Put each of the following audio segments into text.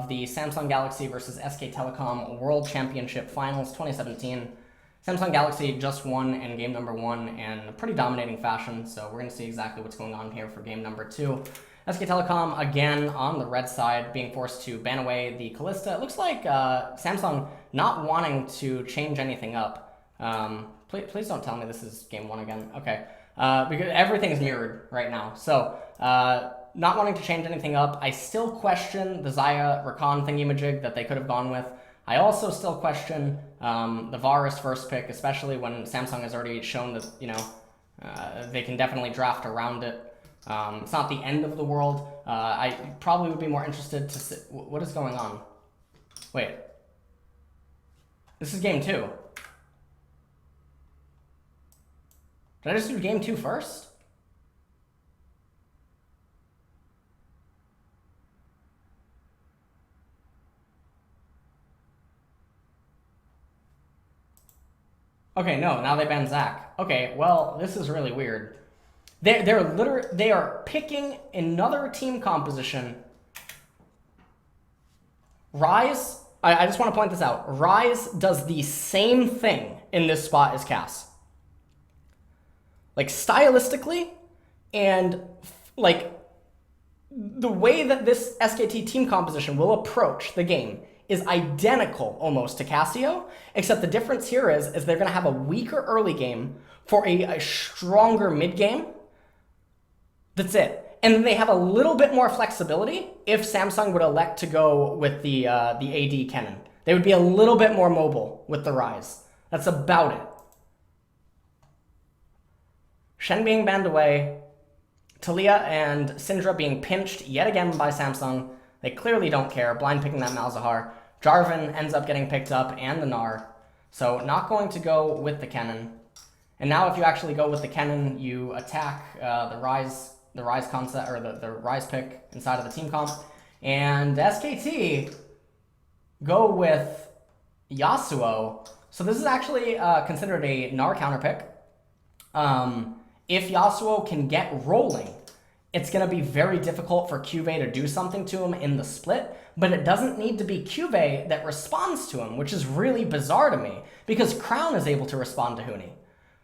of the Samsung Galaxy versus SK Telecom World Championship Finals 2017. Samsung Galaxy just won in game number 1 in a pretty dominating fashion, so we're going to see exactly what's going on here for game number 2. SK Telecom, again, on the red side, being forced to ban away the Callista. It looks like Samsung not wanting to change anything up. Please don't tell me this is game 1 again. Okay. Because everything is mirrored right now. So, not wanting to change anything up. I still question the Xayah Rakan thingy-majig that they could have gone with. I also still question the Varus first pick, especially when Samsung has already shown that, you know, they can definitely draft around it. It's not the end of the world. I probably would be more interested to see what is going on. Wait. This is game 2. Did I just do game 2 first? Okay, no, now they ban Zach. Okay, well, this is really weird. They are picking another team composition. Rise, I just want to point this out. Rise does the same thing in this spot as Cass. Like, stylistically, and, like, the way that this SKT team composition will approach the game is identical almost to Casio, except the difference here is they're going to have a weaker early game for a stronger mid game. That's it. And then they have a little bit more flexibility if Samsung would elect to go with the AD Kennen. They would be a little bit more mobile with the Rise. That's about it. Shen being banned away, Talia and Syndra being pinched yet again by Samsung. They clearly don't care, blind picking that Malzahar. Jarvan ends up getting picked up, and the Gnar. So not going to go with the Kennen. And now if you actually go with the Kennen, you attack the Rise concept, or the Rise pick inside of the team comp. And SKT go with Yasuo. So this is actually considered a Gnar counter pick. If Yasuo can get rolling, it's going to be very difficult for Cuvée to do something to him in the split, but it doesn't need to be Cuvée that responds to him, which is really bizarre to me, because Crown is able to respond to Huni.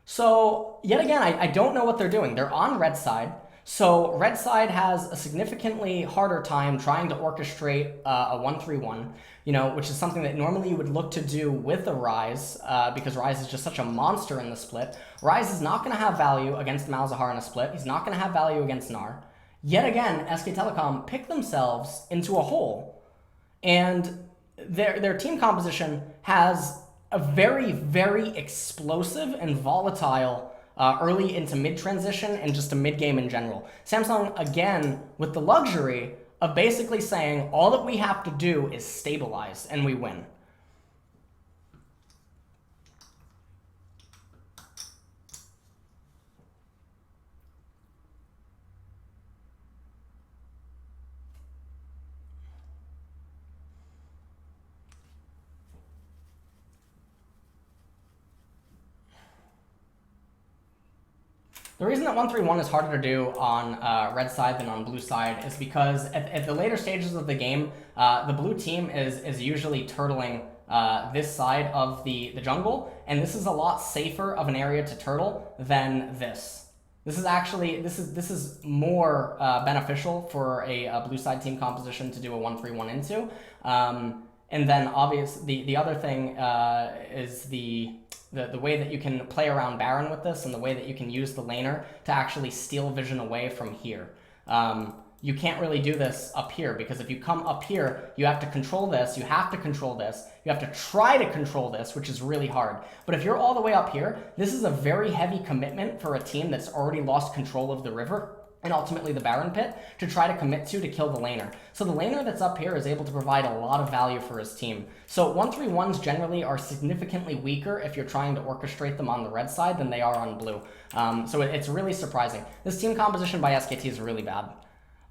So, yet again, I don't know what they're doing. They're on red side, so red side has a significantly harder time trying to orchestrate a 1-3-1, you know, which is something that normally you would look to do with the Rise, because Rise is just such a monster in the split. Rise is not going to have value against Malzahar in a split. He's not going to have value against Gnar. Yet again, SK Telecom pick themselves into a hole, and their team composition has a very, very explosive and volatile early into mid transition and just a mid game in general. Samsung, again, with the luxury of basically saying all that we have to do is stabilize and we win. The reason that 1-3-1 is harder to do on red side than on blue side is because at the later stages of the game, the blue team is usually turtling this side of the jungle, and this is a lot safer of an area to turtle than this. This is actually, this is more beneficial for a blue side team composition to do a 1-3-1 into. And then obviously the other thing is the way that you can play around Baron with this, and the way that you can use the laner to actually steal vision away from here. You can't really do this up here, because if you come up here, you have to control this, you have to control this, you have to try to control this, which is really hard. But if you're all the way up here, this is a very heavy commitment for a team that's already lost control of the river, and ultimately the Baron pit, to try to commit to kill the laner. So the laner that's up here is able to provide a lot of value for his team. So 1-3-1s generally are significantly weaker if you're trying to orchestrate them on the red side than they are on blue. So it's really surprising. This team composition by SKT is really bad.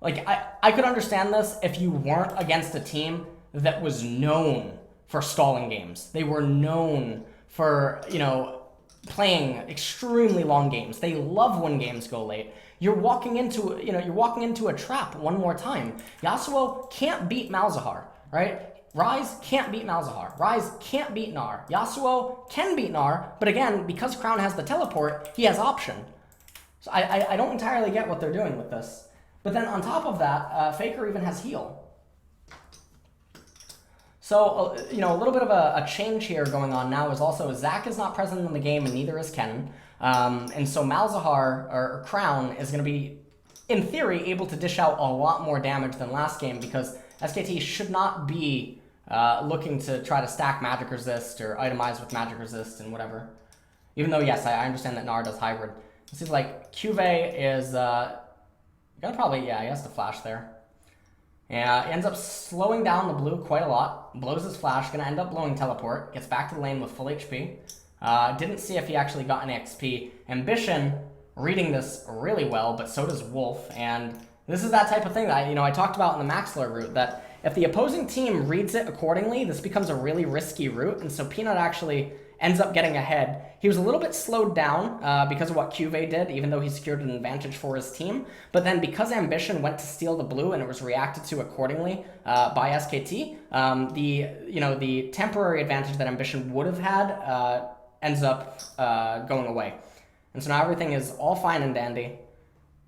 Like, I could understand this if you weren't against a team that was known for stalling games. They were known for, you know, playing extremely long games. They love when games go late. You're walking into a trap one more time. Yasuo can't beat Malzahar. right? Rise can't beat Malzahar. Rise can't beat Gnar. Yasuo can beat Gnar, but again, because Crown has the teleport, he has option. So I don't entirely get what they're doing with this. But then on top of that, Faker even has heal. So, you know, a little bit of a change here going on now is also Zac is not present in the game and neither is Ken. And so Malzahar, or Crown, is going to be, in theory, able to dish out a lot more damage than last game because SKT should not be looking to try to stack magic resist or itemize with magic resist and whatever. Even though, yes, I understand that Gnar does hybrid. It seems like Cuvée is gonna probably, yeah, he has to flash there. Yeah, ends up slowing down the blue quite a lot. Blows his flash, gonna end up blowing teleport. Gets back to the lane with full HP. Didn't see if he actually got any XP. Ambition reading this really well, but so does Wolf. And this is that type of thing that I talked about in the Maxler route, that if the opposing team reads it accordingly, this becomes a really risky route. And so Peanut actually ends up getting ahead. He was a little bit slowed down because of what Cuvée did, even though he secured an advantage for his team. But then because Ambition went to steal the blue and it was reacted to accordingly by SKT, the temporary advantage that Ambition would have had ends up going away. And so now everything is all fine and dandy.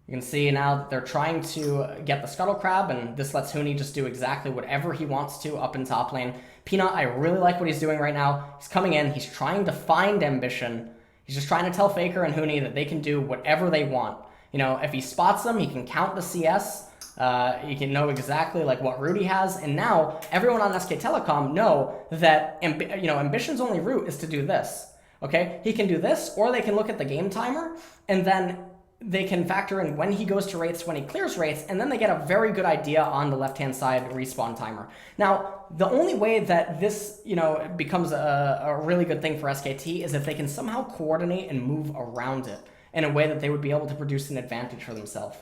You can see now that they're trying to get the Scuttle Crab, and this lets Huni just do exactly whatever he wants to up in top lane. Peanut, I really like what he's doing right now. He's coming in, he's trying to find Ambition. He's just trying to tell Faker and Huni that they can do whatever they want. You know, if he spots them, he can count the CS. He can know exactly like what route he has. And now everyone on SK Telecom know that Ambition's only route is to do this. Okay, he can do this, or they can look at the game timer, and then they can factor in when he goes to Wraiths, when he clears Wraiths, and then they get a very good idea on the left-hand side respawn timer. Now, the only way that this, becomes a really good thing for SKT is if they can somehow coordinate and move around it in a way that they would be able to produce an advantage for themselves.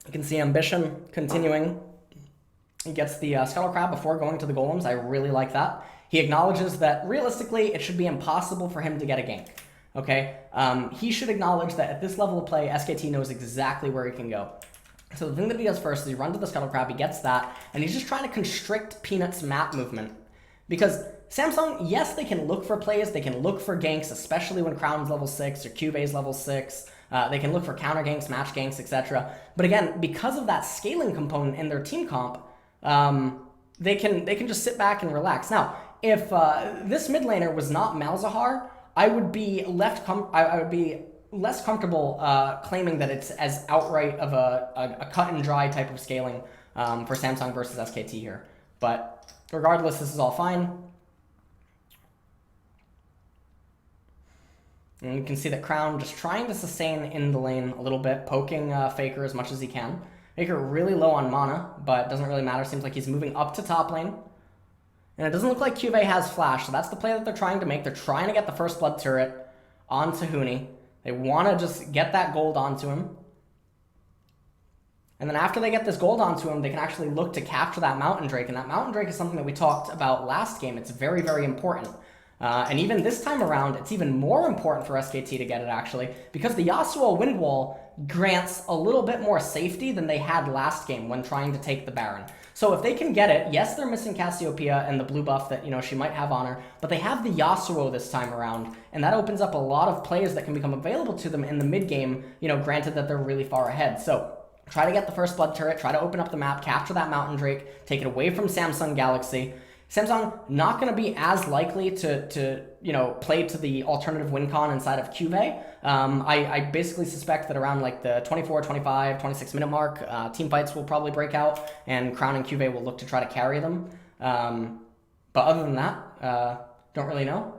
You can see Ambition continuing. He gets the Scuttle Crab before going to the Golems. I really like that. He acknowledges that realistically it should be impossible for him to get a gank. Okay? He should acknowledge that at this level of play, SKT knows exactly where he can go. So the thing that he does first is he runs to the Scuttle Crab, he gets that, and he's just trying to constrict Peanut's map movement. Because Samsung, yes, they can look for plays, they can look for ganks, especially when Crown's level 6 or Cuvé's level 6. They can look for counter ganks, match ganks, etc. But again, because of that scaling component in their team comp, they can just sit back and relax. Now, if this mid laner was not Malzahar, I would be less comfortable claiming that it's as outright of a cut and dry type of scaling for Samsung versus SKT here. But regardless, this is all fine. And you can see that Crown just trying to sustain in the lane a little bit, poking Faker as much as he can. Faker really low on mana, but doesn't really matter. Seems like he's moving up to top lane. And it doesn't look like Cuvée has flash, so that's the play that they're trying to make. They're trying to get the first blood turret onto Huni. They want to just get that gold onto him. And then after they get this gold onto him, they can actually look to capture that Mountain Drake. And that Mountain Drake is something that we talked about last game. It's very, very important. And even this time around, it's even more important for SKT to get it, actually, because the Yasuo Wind Wall grants a little bit more safety than they had last game when trying to take the Baron. So if they can get it, yes, they're missing Cassiopeia and the blue buff that, she might have on her, but they have the Yasuo this time around, and that opens up a lot of plays that can become available to them in the mid-game, granted that they're really far ahead. So try to get the first blood turret, try to open up the map, capture that Mountain Drake, take it away from Samsung Galaxy. Samsung not going to be as likely to play to the alternative win con inside of Cuvée. I basically suspect that around like the 24, 25, 26 minute mark, team fights will probably break out, and Crown and Cuvée will look to try to carry them. But other than that, don't really know.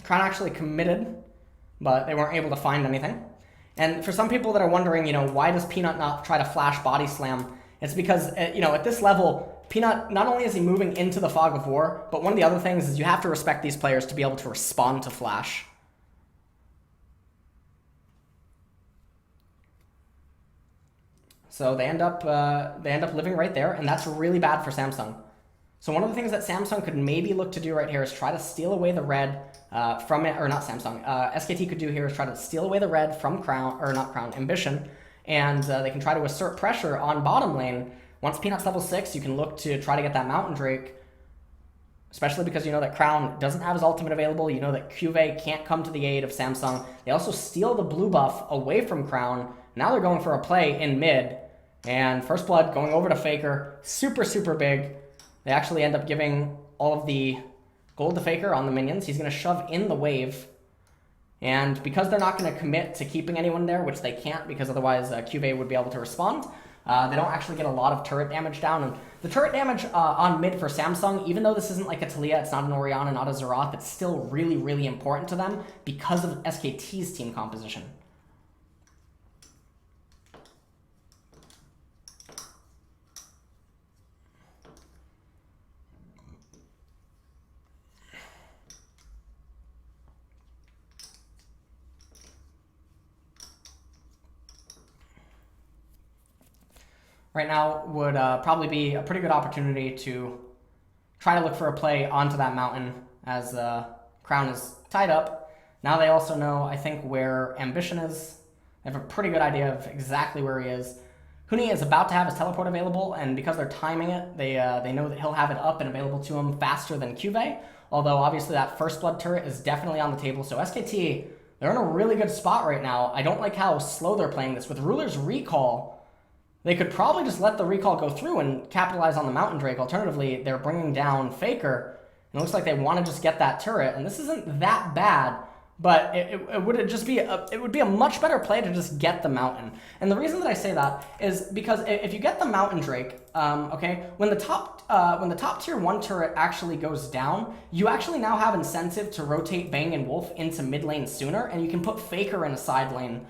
Crown actually committed, but they weren't able to find anything. And for some people that are wondering, why does Peanut not try to flash body slam It's because, you know, at this level, Peanut, not only is he moving into the fog of war, but one of the other things is you have to respect these players to be able to respond to flash. So they end up living right there, and that's really bad for Samsung. So one of the things that Samsung could maybe look to do right here is try to steal away the red from it, or not Samsung, SKT could do here is try to steal away the red from Crown, or not Crown, Ambition, and they can try to assert pressure on bottom lane. Once Peanut's level 6, you can look to try to get that Mountain Drake, especially because you know that Crown doesn't have his ultimate available. You know that Cuvée can't come to the aid of Samsung. They also steal the blue buff away from Crown. Now they're going for a play in mid, and First Blood going over to Faker, super, super big. They actually end up giving all of the gold to Faker on the minions. He's going to shove in the wave. And because they're not going to commit to keeping anyone there, which they can't because otherwise Cuvée would be able to respond, they don't actually get a lot of turret damage down. And the turret damage on mid for Samsung, even though this isn't like a Taliyah, it's not an Orianna, not a Xerath, it's still really, really important to them because of SKT's team composition. Right now would probably be a pretty good opportunity to try to look for a play onto that mountain as Crown is tied up. Now they also know, I think, where Ambition is. They have a pretty good idea of exactly where he is. Huni is about to have his teleport available, and because they're timing it, they know that he'll have it up and available to him faster than Cuvée. Although, obviously, that First Blood turret is definitely on the table. So SKT, they're in a really good spot right now. I don't like how slow they're playing this. With Ruler's recall, they could probably just let the recall go through and capitalize on the Mountain Drake. Alternatively, they're bringing down Faker, and it looks like they want to just get that turret. And this isn't that bad, but it would just be it would be a much better play to just get the Mountain. And the reason that I say that is because if you get the Mountain Drake, okay, when the top tier 1 turret actually goes down, you actually now have incentive to rotate Bang and Wolf into mid lane sooner, and you can put Faker in a side lane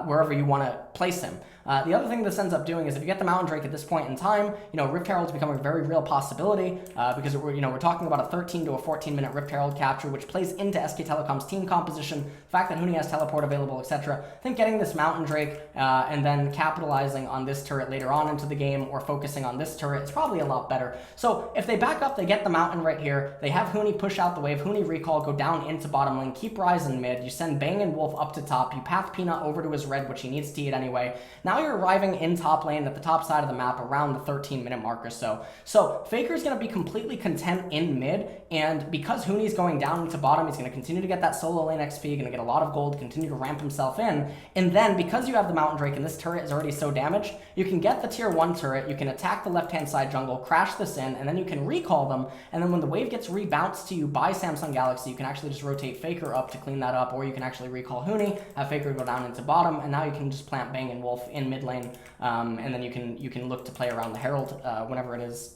wherever you want to place him. The other thing this ends up doing is if you get the Mountain Drake at this point in time, you know, Rift Herald's becoming a very real possibility because we're talking about a 13 to a 14-minute Rift Herald capture, which plays into SK Telecom's team composition, the fact that Huni has teleport available, etc. I think getting this Mountain Drake and then capitalizing on this turret later on into the game or focusing on this turret is probably a lot better. So if they back up, they get the Mountain right here. They have Huni push out the wave, Huni recall, go down into bottom lane, keep Ryze in mid. You send Bang and Wolf up to top. You path Peanut over to his red, which he needs to eat anyway. Now you're arriving in top lane at the top side of the map around the 13-minute mark or so. So Faker's going to be completely content in mid, and because Huni's going down into bottom, he's going to continue to get that solo lane XP, going to get a lot of gold, continue to ramp himself in, and then because you have the Mountain Drake and this turret is already so damaged, you can get the tier 1 turret, you can attack the left-hand side jungle, crash this in, and then you can recall them, and then when the wave gets rebounced to you by Samsung Galaxy, you can actually just rotate Faker up to clean that up, or you can actually recall Huni, have Faker go down into bottom, and now you can just plant Bang and Wolf in mid lane, and then you can look to play around the Herald whenever it is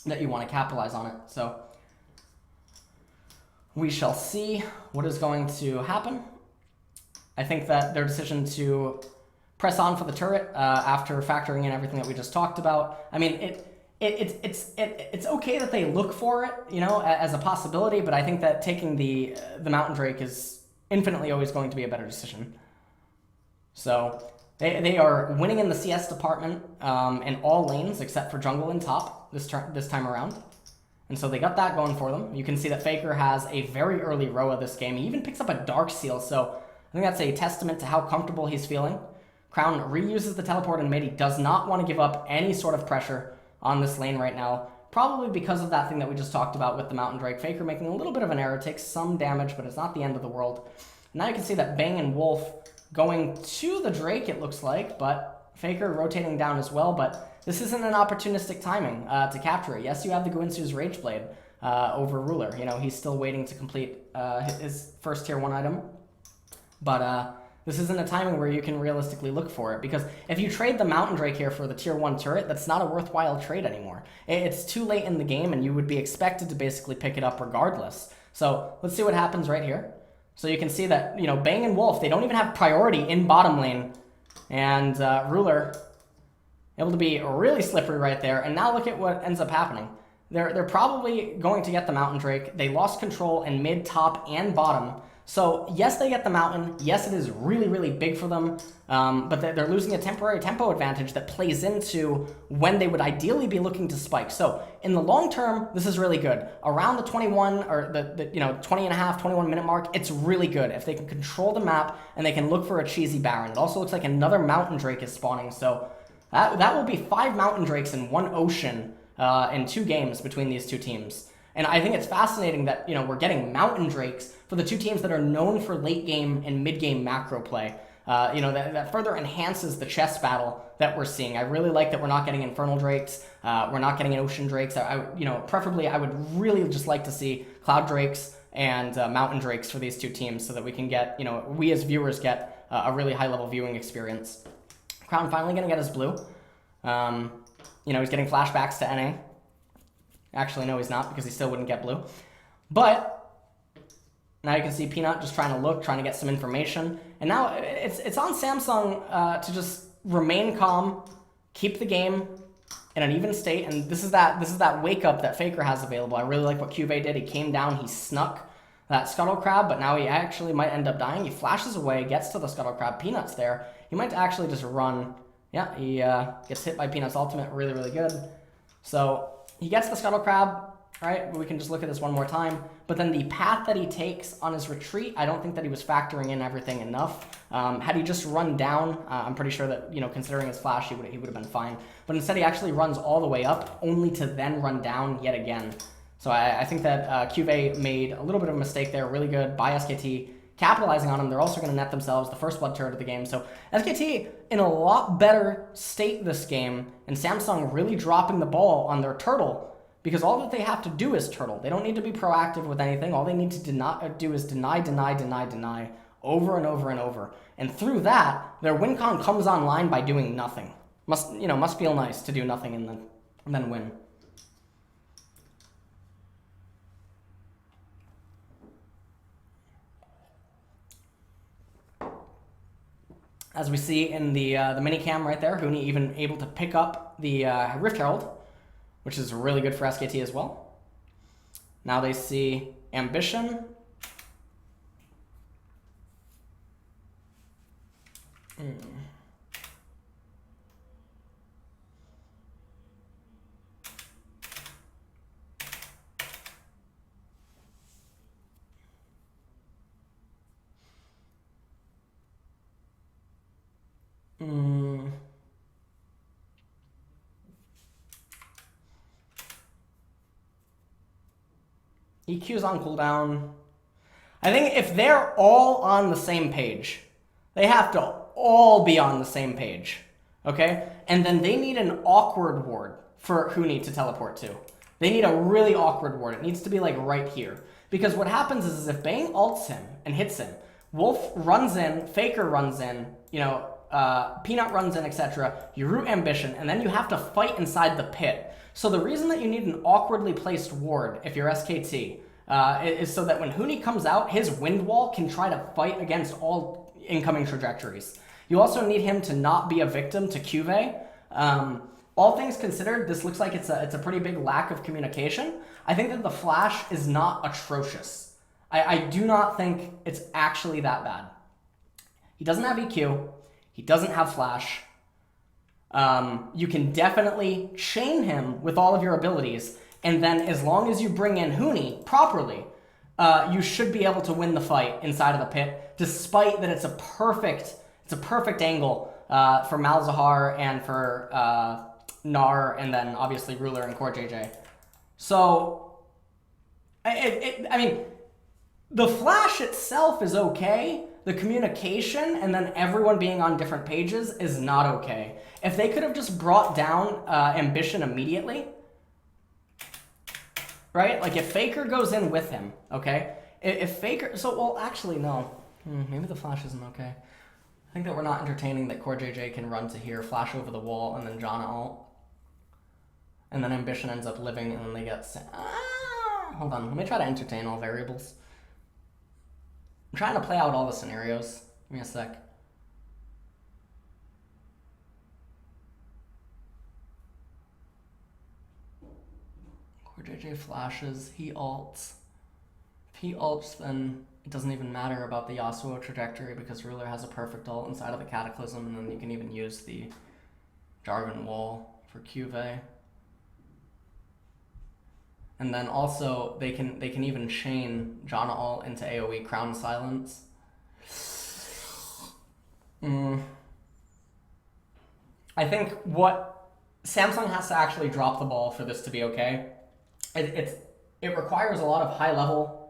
that you want to capitalize on it. So we shall see what is going to happen. I think that their decision to press on for the turret after factoring in everything that we just talked about, I mean, it's okay that they look for it, you know, as a possibility, but I think that taking the Mountain Drake is infinitely always going to be a better decision. So they are winning in the CS department in all lanes except for jungle and top this time around. And so they got that going for them. You can see that Faker has a very early Roa this game. He even picks up a Dark Seal, so I think that's a testament to how comfortable he's feeling. Crown reuses the teleport in mid. He does not want to give up any sort of pressure on this lane right now, probably because of that thing that we just talked about with the Mountain Drake. Faker making a little bit of an error, takes some damage, but it's not the end of the world. Now you can see that Bang and Wolf going to the Drake, it looks like, but Faker rotating down as well, but this isn't an opportunistic timing to capture it. Yes, you have the Guinsu's Rage Blade over Ruler. You know, he's still waiting to complete his first tier 1 item, but this isn't a timing where you can realistically look for it, because if you trade the Mountain Drake here for the tier 1 turret, that's not a worthwhile trade anymore. It's too late in the game, and you would be expected to basically pick it up regardless. So let's see what happens right here. So you can see that, you know, Bang and Wolf, they don't even have priority in bottom lane, and Ruler Able to be really slippery right there, and now look at what ends up happening. They're probably going to get the Mountain Drake. They lost control in mid, top, and bottom. So yes, they get the Mountain. Yes, it is really, really big for them, but they're losing a temporary tempo advantage that plays into when they would ideally be looking to spike. So in the long term, this is really good. Around the 21 or the 20 and a half, 21 minute mark, it's really good if they can control the map and they can look for a cheesy Baron. It also looks like another Mountain Drake is spawning, so that will be 5 Mountain Drakes in one ocean in 2 games between these two teams. And I think it's fascinating that, we're getting Mountain Drakes for the two teams that are known for late game and mid game macro play. That further enhances the chess battle that we're seeing. I really like that we're not getting Infernal Drakes. We're not getting Ocean Drakes. Preferably I would really just like to see Cloud Drakes and Mountain Drakes for these two teams so that we can get, we as viewers get a really high level viewing experience. Crown finally going to get his blue. He's getting flashbacks to NA. Actually, no, he's not, because he still wouldn't get blue. But now you can see Peanut just trying to look, trying to get some information. And now it's on Samsung to just remain calm, keep the game in an even state. And this is that wake up that Faker has available. I really like what QV did. He came down, he snuck that Scuttle Crab, but now he actually might end up dying. He flashes away, gets to the Scuttle Crab. Peanut's there. He might actually just run. Yeah, he gets hit by Peanut's ultimate. Really, really good. So he gets the Scuttle Crab, right? We can just look at this one more time. But then the path that he takes on his retreat, I don't think that he was factoring in everything enough. Had he just run down, I'm pretty sure that, considering his flash, he would have been fine. But instead, he actually runs all the way up, only to then run down yet again. So I think that QV made a little bit of a mistake there. Really good by SKT. Capitalizing on them, they're also going to net themselves the first blood turret of the game. So SKT in a lot better state this game, and Samsung really dropping the ball on their turtle, because all that they have to do is turtle. They don't need to be proactive with anything. All they need to do is deny over and over and over. And through that, their win con comes online by doing nothing. Must feel nice to do nothing and then win. As we see in the mini cam right there, Huni even able to pick up the Rift Herald, which is really good for SKT as well. Now they see Ambition. EQ's on cooldown. I think if they're all on the same page, they have to all be on the same page, okay? And then they need an awkward ward for Huni to teleport to. They need a really awkward ward. It needs to be like right here. Because what happens is if Bang ults him and hits him, Wolf runs in, Faker runs in, Peanut runs in, etc. You root Ambition, and then you have to fight inside the pit. So the reason that you need an awkwardly placed ward, if you're SKT, is so that when Huni comes out, his wind wall can try to fight against all incoming trajectories. You also need him to not be a victim to QV. All things considered, this looks like it's a pretty big lack of communication. I think that the flash is not atrocious. I do not think it's actually that bad. He doesn't have EQ. He doesn't have flash. You can definitely chain him with all of your abilities, and then as long as you bring in Huni properly, you should be able to win the fight inside of the pit, despite that it's a perfect angle for Malzahar and for Gnar, and then obviously Ruler and Core JJ. So, I mean, the flash itself is okay. The communication and then everyone being on different pages is not okay. If they could have just brought down Ambition immediately, right? Like if Faker goes in with him, okay? If Faker, well, actually, no. Maybe the flash isn't okay. I think that we're not entertaining that Core JJ can run to here, flash over the wall, and then Janna ult. And then Ambition ends up living, and then they get hold on, let me try to entertain all variables. I'm trying to play out all the scenarios. Give me a sec. JJ flashes, he ults. If he ults, then it doesn't even matter about the Yasuo trajectory because Ruler has a perfect ult inside of the Cataclysm, and then you can even use the Jarvan wall for QV. And then also they can even chain Janna ult into AoE Crown Silence. I think what Samsung has to actually drop the ball for this to be okay. It requires a lot of high level.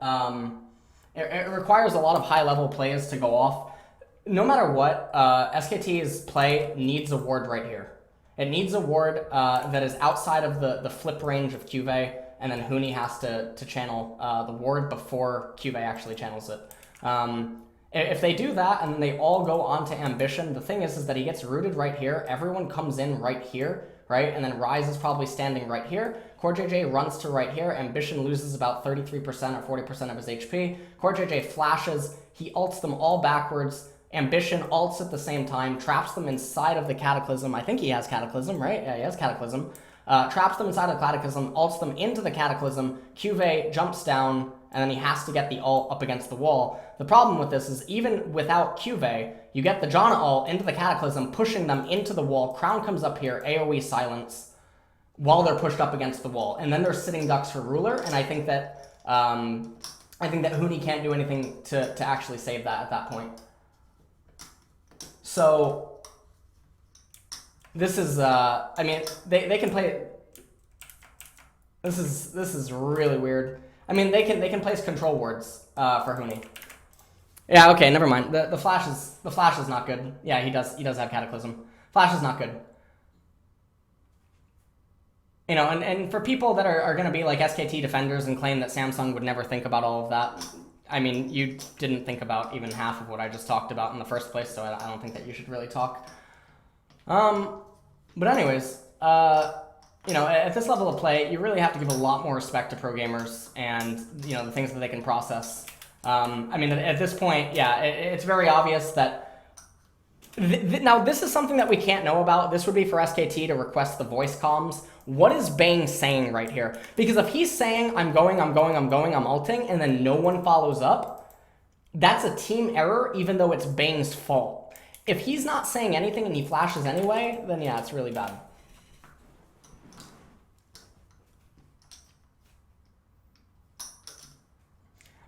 It requires a lot of high level plays to go off. No matter what, SKT's play needs a ward right here. It needs a ward that is outside of the flip range of QV, and then Huni has to channel the ward before QV actually channels it. If they do that and they all go on to Ambition, the thing is that he gets rooted right here. Everyone comes in right here, right? And then Ryze is probably standing right here. CoreJJ runs to right here. Ambition loses about 33% or 40% of his HP. CoreJJ flashes. He ults them all backwards. Ambition ults at the same time, traps them inside of the Cataclysm. I think he has Cataclysm, right? Yeah, he has Cataclysm. Traps them inside of the Cataclysm, ults them into the Cataclysm. QV jumps down, and then he has to get the ult up against the wall. The problem with this is even without QV, you get the Janna ult into the Cataclysm, pushing them into the wall. Crown comes up here, AoE silence, while they're pushed up against the wall. And then they're sitting ducks for Ruler, and I think that Huni can't do anything to actually save that at that point. So this is, I mean, they can play. This is really weird. I mean, they can place control wards for Huni. Yeah, okay, never mind. The flash is not good. Yeah, he does have Cataclysm. Flash is not good. You know, and for people that are going to be like SKT defenders and claim that Samsung would never think about all of that, I mean, you didn't think about even half of what I just talked about in the first place, so I don't think that you should really talk. But anyways, you know, at this level of play, you really have to give a lot more respect to pro gamers and, you know, the things that they can process. I mean, at this point, yeah, it's very obvious that... Now, this is something that we can't know about. This would be for SKT to request the voice comms. What is Bang saying right here? Because if he's saying, I'm going, I'm ulting, and then no one follows up, that's a team error, even though it's Bang's fault. If he's not saying anything and he flashes anyway, then yeah, it's really bad.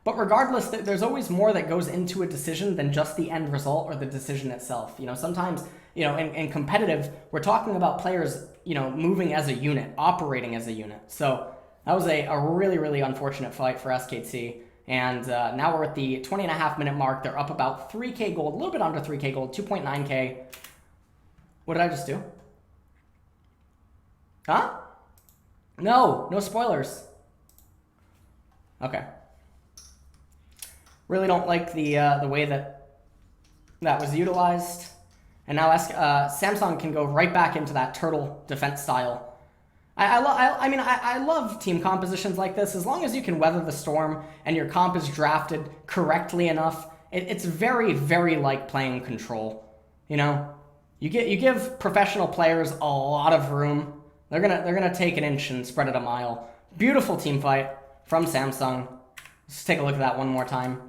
But regardless, there's always more that goes into a decision than just the end result or the decision itself. You know, sometimes, you know, in competitive, we're talking about players, you know, moving as a unit, operating as a unit. So that was a really, really unfortunate fight for SKT. And now we're at the 20.5-minute mark. They're up about 3K gold, a little bit under 3K gold, 2.9K. What did I just do? Huh? No spoilers. Okay. Really don't like the way that was utilized. And now Samsung can go right back into that turtle defense style. I mean, I love team compositions like this. As long as you can weather the storm and your comp is drafted correctly enough, it's very, very like playing Control. You know, you give professional players a lot of room. They're gonna take an inch and spread it a mile. Beautiful team fight from Samsung. Let's take a look at that one more time.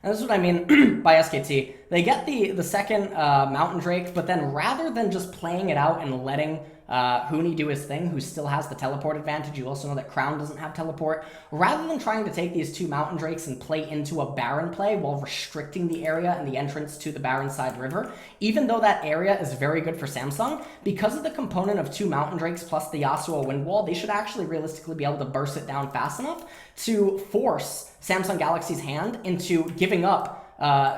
And this is what I mean by SKT. They get the second Mountain Drake, but then rather than just playing it out and letting Huni do his thing, who still has the teleport advantage, you also know that Crown doesn't have teleport, rather than trying to take these two Mountain Drakes and play into a Baron play while restricting the area and the entrance to the Baron side river, even though that area is very good for Samsung, because of the component of two Mountain Drakes plus the Yasuo wind wall, they should actually realistically be able to burst it down fast enough to force Samsung Galaxy's hand into giving up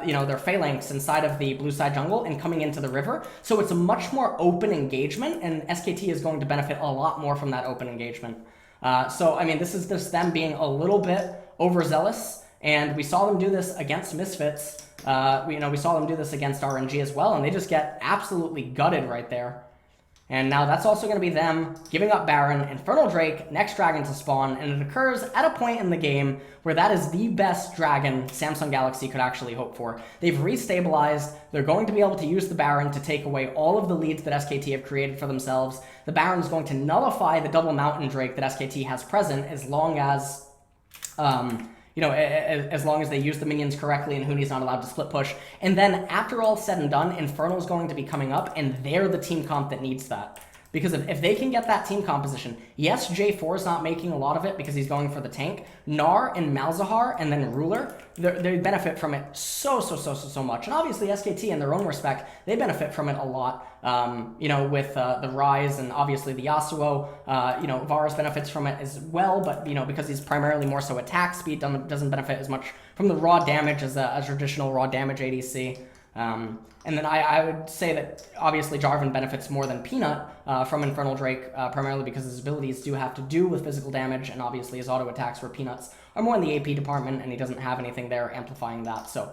you know, their phalanx inside of the blue side jungle and coming into the river. So it's a much more open engagement, and SKT is going to benefit a lot more from that open engagement. So, I mean, this is just them being a little bit overzealous, and we saw them do this against Misfits. You know, we saw them do this against RNG as well, and they just get absolutely gutted right there. And now that's also going to be them giving up Baron, Infernal Drake, next dragon to spawn, and it occurs at a point in the game where that is the best dragon Samsung Galaxy could actually hope for. They've restabilized, they're going to be able to use the Baron to take away all of the leads that SKT have created for themselves. The Baron is going to nullify the double Mountain Drake that SKT has present as long as... as long as they use the minions correctly and Huni's not allowed to split push. And then after all said and done, Infernal's going to be coming up, and they're the team comp that needs that. Because if they can get that team composition, yes, J4 is not making a lot of it because he's going for the tank. Nar and Malzahar and then Ruler, they benefit from it so much. And obviously SKT in their own respect, they benefit from it a lot. With the Rise and obviously the Yasuo, Varus benefits from it as well, but because he's primarily more so attack speed, doesn't benefit as much from the raw damage as a traditional raw damage ADC. And then I would say that obviously Jarvan benefits more than Peanut from Infernal Drake, primarily because his abilities do have to do with physical damage, and obviously his auto attacks, where Peanut's are more in the AP department, and he doesn't have anything there amplifying that. So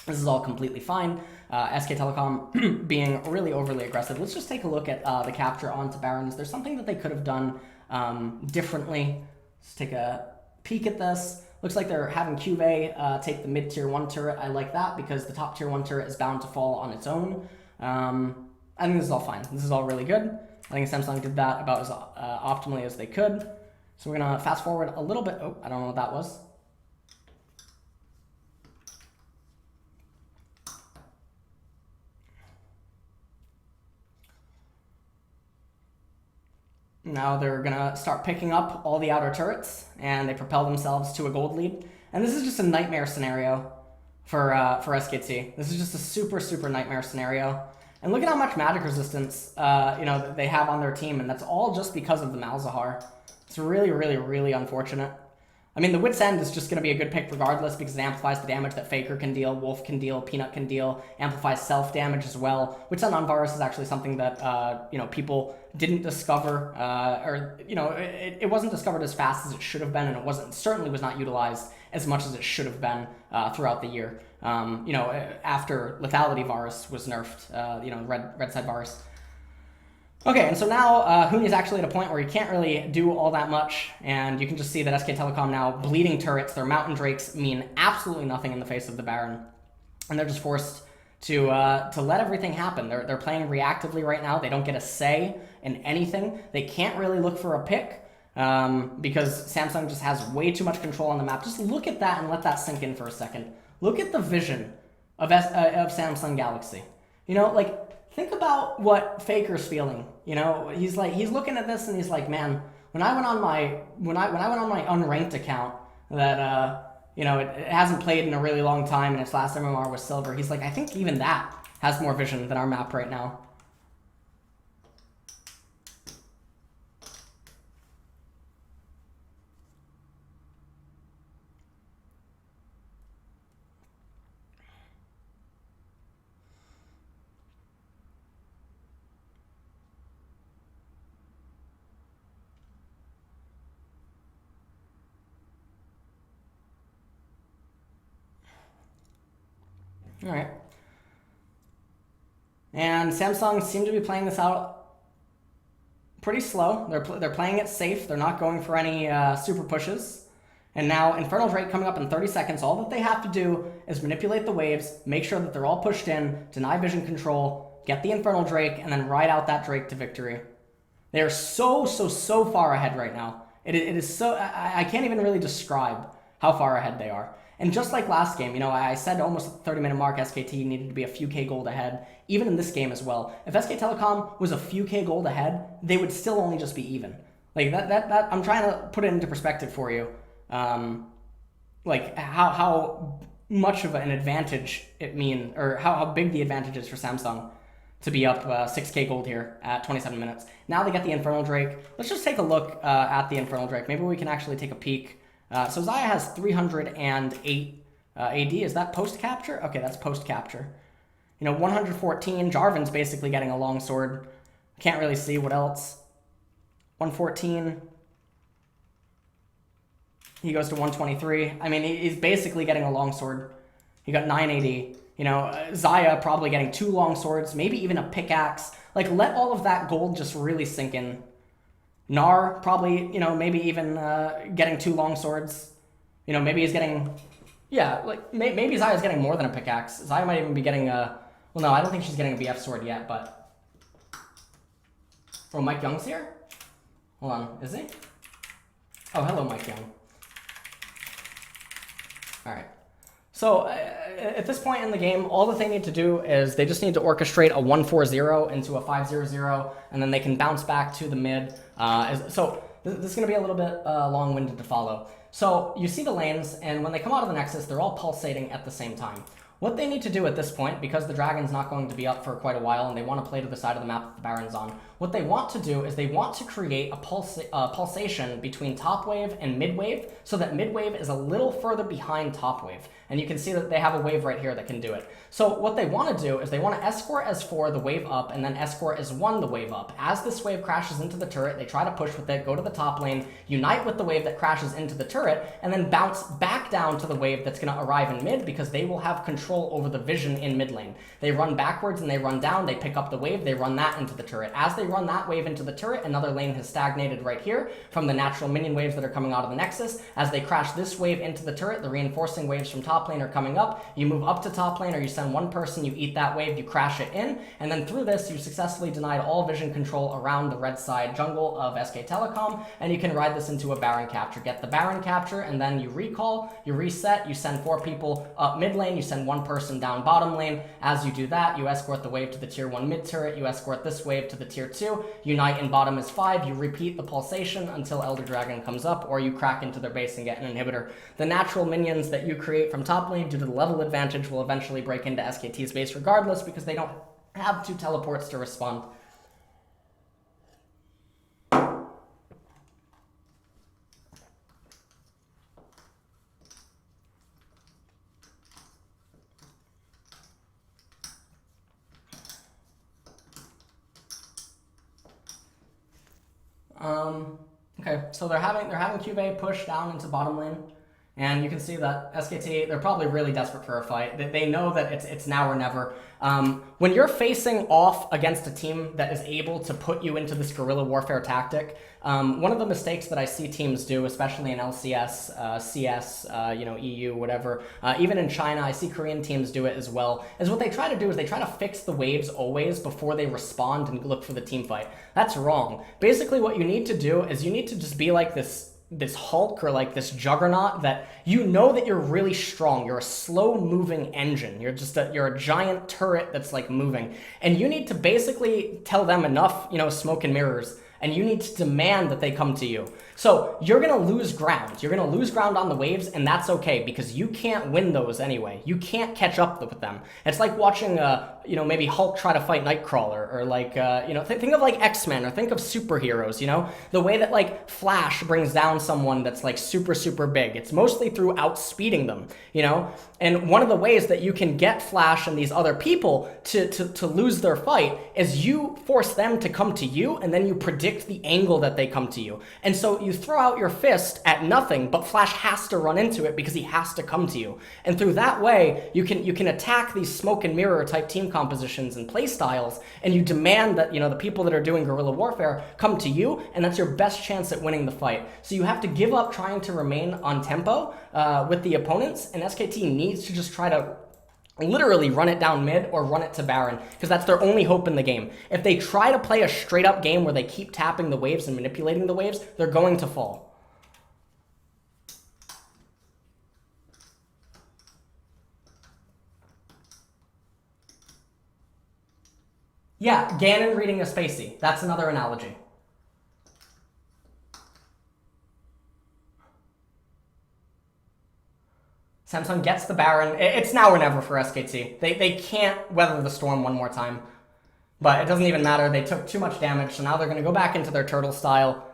this is all completely fine. SK Telecom being really overly aggressive. Let's just take a look at the capture onto Baron. Is there something that they could have done differently? Let's take a peek at this. Looks like they're having Cuvée take the mid-tier 1 turret. I like that because the top tier 1 turret is bound to fall on its own. I think this is all fine. This is all really good. I think Samsung did that about as optimally as they could. So we're going to fast forward a little bit. Oh, I don't know what that was. Now they're going to start picking up all the outer turrets, and they propel themselves to a gold lead. And this is just a nightmare scenario for SKT. This is just a super nightmare scenario. And look at how much magic resistance they have on their team, and that's all just because of the Malzahar. It's really unfortunate. I mean, the Wit's End is just going to be a good pick regardless because it amplifies the damage that Faker can deal, Wolf can deal, Peanut can deal, amplifies self-damage as well. Wit's End on Varus is actually something that, people didn't discover, it wasn't discovered as fast as it should have been, and it certainly was not utilized as much as it should have been throughout the year. After Lethality Varus was nerfed, red side Varus. Okay, and so now Huni is actually at a point where he can't really do all that much, and you can just see that SK Telecom now bleeding turrets. Their Mountain Drakes mean absolutely nothing in the face of the Baron, and they're just forced to let everything happen. They're playing reactively right now. They don't get a say in anything. They can't really look for a pick because Samsung just has way too much control on the map. Just look at that and let that sink in for a second. Look at the vision of Samsung Galaxy. Think about what Faker's feeling. He's looking at this and he's like, man, when I went on my unranked account that it hasn't played in a really long time and its last MMR was silver, he's like, I think even that has more vision than our map right now. All right. And Samsung seem to be playing this out pretty slow. They're playing it safe. They're not going for any super pushes. And now Infernal Drake coming up in 30 seconds. All that they have to do is manipulate the waves, make sure that they're all pushed in, deny vision control, get the Infernal Drake, and then ride out that Drake to victory. They are so far ahead right now. It is so... I can't even really describe how far ahead they are. And just like last game, I said almost at the 30-minute mark, SKT needed to be a few K gold ahead, even in this game as well. If SK Telecom was a few K gold ahead, they would still only just be even. Like that I'm trying to put it into perspective for you. Like how much of an advantage or how big the advantage is for Samsung to be up 6K gold here at 27 minutes. Now they get the Infernal Drake. Let's just take a look at the Infernal Drake. Maybe we can actually take a peek. So Xayah has 308 AD. Is that post-capture? Okay, that's post-capture. 114. Jarvan's basically getting a longsword. Can't really see what else. 114. He goes to 123. I mean, he's basically getting a longsword. He got 980. Xayah probably getting 2 longswords, maybe even a pickaxe. Like, let all of that gold just really sink in. Gnar, probably, you know, maybe even getting 2 long swords. You know, maybe he's getting... Yeah, like, maybe Xayah's getting more than a pickaxe. Xayah might even be getting a... Well, no, I don't think she's getting a BF sword yet, but... Oh, Mike Young's here? Hold on, is he? Oh, hello, Mike Young. Alright. So, at this point in the game, all that they need to do is they just need to orchestrate a 1-4-0 into a 5-0-0, and then they can bounce back to the mid. So, this is going to be a little bit long-winded to follow. So, you see the lanes, and when they come out of the Nexus, they're all pulsating at the same time. What they need to do at this point, because the Dragon's not going to be up for quite a while, and they want to play to the side of the map that the Baron's on, what they want to do is they want to create a pulsation between top wave and mid wave, so that mid wave is a little further behind top wave. And you can see that they have a wave right here that can do it. So what they want to do is they want to escort S4 the wave up, and then escort S1 the wave up. As this wave crashes into the turret, they try to push with it, go to the top lane, unite with the wave that crashes into the turret, and then bounce back down to the wave that's going to arrive in mid, because they will have control over the vision in mid lane. They run backwards and they run down, they pick up the wave, they run that into the turret. As they run that wave into the turret, another lane has stagnated right here from the natural minion waves that are coming out of the Nexus. As they crash this wave into the turret, the reinforcing waves from top lane are coming up. You move up to top lane, or you send one person, you eat that wave, you crash it in, and then through this, you successfully denied all vision control around the red side jungle of SK Telecom, and you can ride this into a Baron capture. Get the Baron capture, and then you recall, you reset, you send 4 people up mid lane, you send 1 person down bottom lane. As you do that, you escort the wave to the tier 1 mid turret, you escort this wave to the tier 2, unite in bottom is 5, you repeat the pulsation until Elder Dragon comes up, or you crack into their base and get an inhibitor. The natural minions that you create from top lane due to the level advantage will eventually break into SKT's base regardless, because they don't have 2 teleports to respond. Okay, so they're having QV push down into bottom lane, and you can see that SKT, they're probably really desperate for a fight. They know that it's now or never. When you're facing off against a team that is able to put you into this guerrilla warfare tactic, one of the mistakes that I see teams do, especially in LCS, CS, you know, EU, whatever, even in China, I see Korean teams do it as well, is what they try to do is they try to fix the waves always before they respond and look for the team fight. That's wrong. Basically, what you need to do is you need to just be like this Hulk or like this juggernaut that you know that you're really strong. You're a slow moving engine. You're a giant turret that's like moving. And you need to basically tell them enough, you know, smoke and mirrors, and you need to demand that they come to you. So you're going to lose ground. You're going to lose ground on the waves, and that's okay, because you can't win those anyway. You can't catch up with them. It's like watching, you know, maybe Hulk try to fight Nightcrawler, or like, you know, think of like X-Men, or think of superheroes, you know? The way that like Flash brings down someone that's like super, super big. It's mostly through outspeeding them, you know? And one of the ways that you can get Flash and these other people to lose their fight is you force them to come to you, and then you predict the angle that they come to you. And so you throw out your fist at nothing, but Flash has to run into it because he has to come to you. And through that way, you can attack these smoke and mirror type team compositions and play styles, and you demand that, you know, the people that are doing guerrilla warfare come to you, and that's your best chance at winning the fight. So you have to give up trying to remain on tempo with the opponents, and SKT needs to just try to literally run it down mid or run it to Baron, because that's their only hope in the game. If they try to play a straight up game where they keep tapping the waves and manipulating the waves, they're going to fall. Yeah, Ganon reading a Spacey. That's another analogy. Samsung gets the Baron. It's now or never for SKT. They can't weather the storm one more time. But it doesn't even matter. They took too much damage, so now they're going to go back into their turtle style.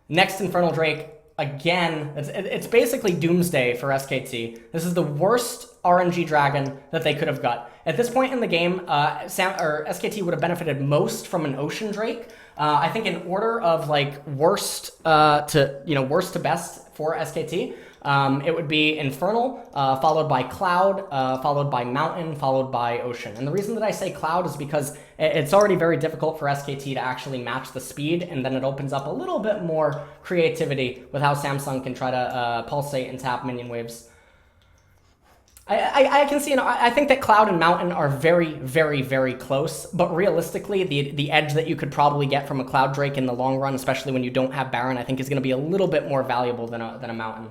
Next Infernal Drake, again, it's basically Doomsday for SKT. This is the worst RNG dragon that they could have got. At this point in the game, SKT would have benefited most from an Ocean Drake. I think in order of like worst to best for SKT, it would be Infernal, followed by Cloud, followed by Mountain, followed by Ocean. And the reason that I say Cloud is because it's already very difficult for SKT to actually match the speed, and then it opens up a little bit more creativity with how Samsung can try to pulsate and tap minion waves. I can see, I think that Cloud and Mountain are very, very, very close, but realistically, the edge that you could probably get from a Cloud Drake in the long run, especially when you don't have Baron, I think is going to be a little bit more valuable than a Mountain.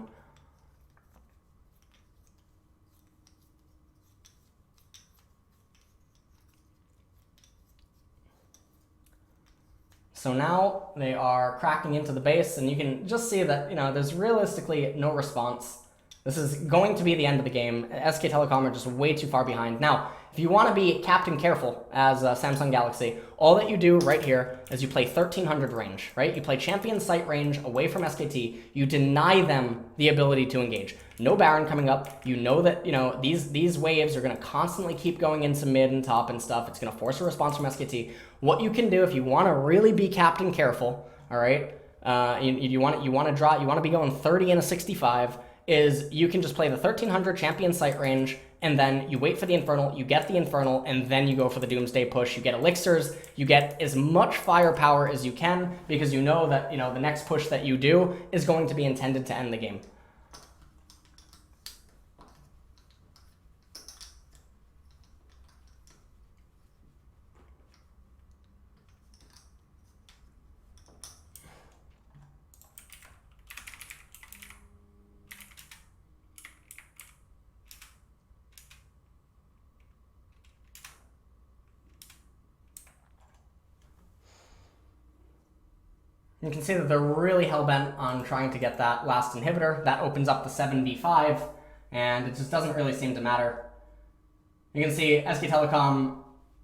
So now they are cracking into the base, and you can just see that, there's realistically no response. This is going to be the end of the game. SK Telecom are just way too far behind. Now, if you want to be Captain Careful as Samsung Galaxy, all that you do right here is you play 1300 range, right? You play champion sight range away from SKT. You deny them the ability to engage. No Baron coming up. You know that, these waves are going to constantly keep going into mid and top and stuff. It's going to force a response from SKT. What you can do if you want to really be Captain Careful, all right? You want to be going 30 and a 65. Is you can just play the 1300 champion sight range, and then you wait for the Infernal, you get the Infernal, and then you go for the Doomsday push. You get elixirs, you get as much firepower as you can, because you know that the next push that you do is going to be intended to end the game. You can see that they're really hell-bent on trying to get that last inhibitor. That opens up the 7v5, and it just doesn't really seem to matter. You can see SK Telecom,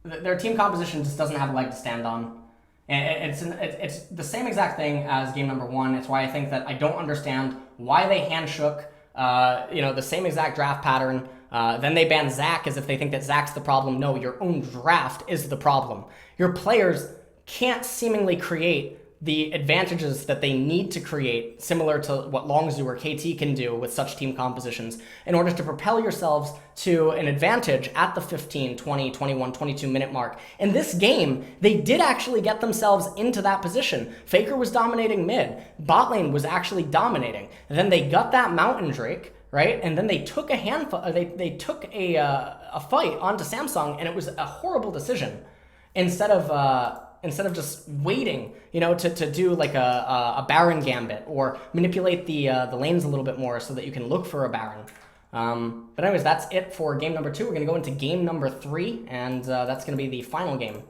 their team composition just doesn't have a leg to stand on. It's the same exact thing as game number 1. It's why I think that I don't understand why they handshook, the same exact draft pattern. Then they ban Zac as if they think that Zac's the problem. No, your own draft is the problem. Your players can't seemingly create the advantages that they need to create, similar to what Longzhu or KT can do with such team compositions, in order to propel yourselves to an advantage at the 15, 20, 21, 22 minute mark. In this game, they did actually get themselves into that position. Faker was dominating mid. Bot lane was actually dominating. And then they got that Mountain Drake, right? And then they took they took a fight onto Samsung, and it was a horrible decision. Instead of just waiting, to do like a Baron gambit or manipulate the lanes a little bit more so that you can look for a Baron. But anyways, that's it for game number 2. We're going to go into game number 3, and that's going to be the final game.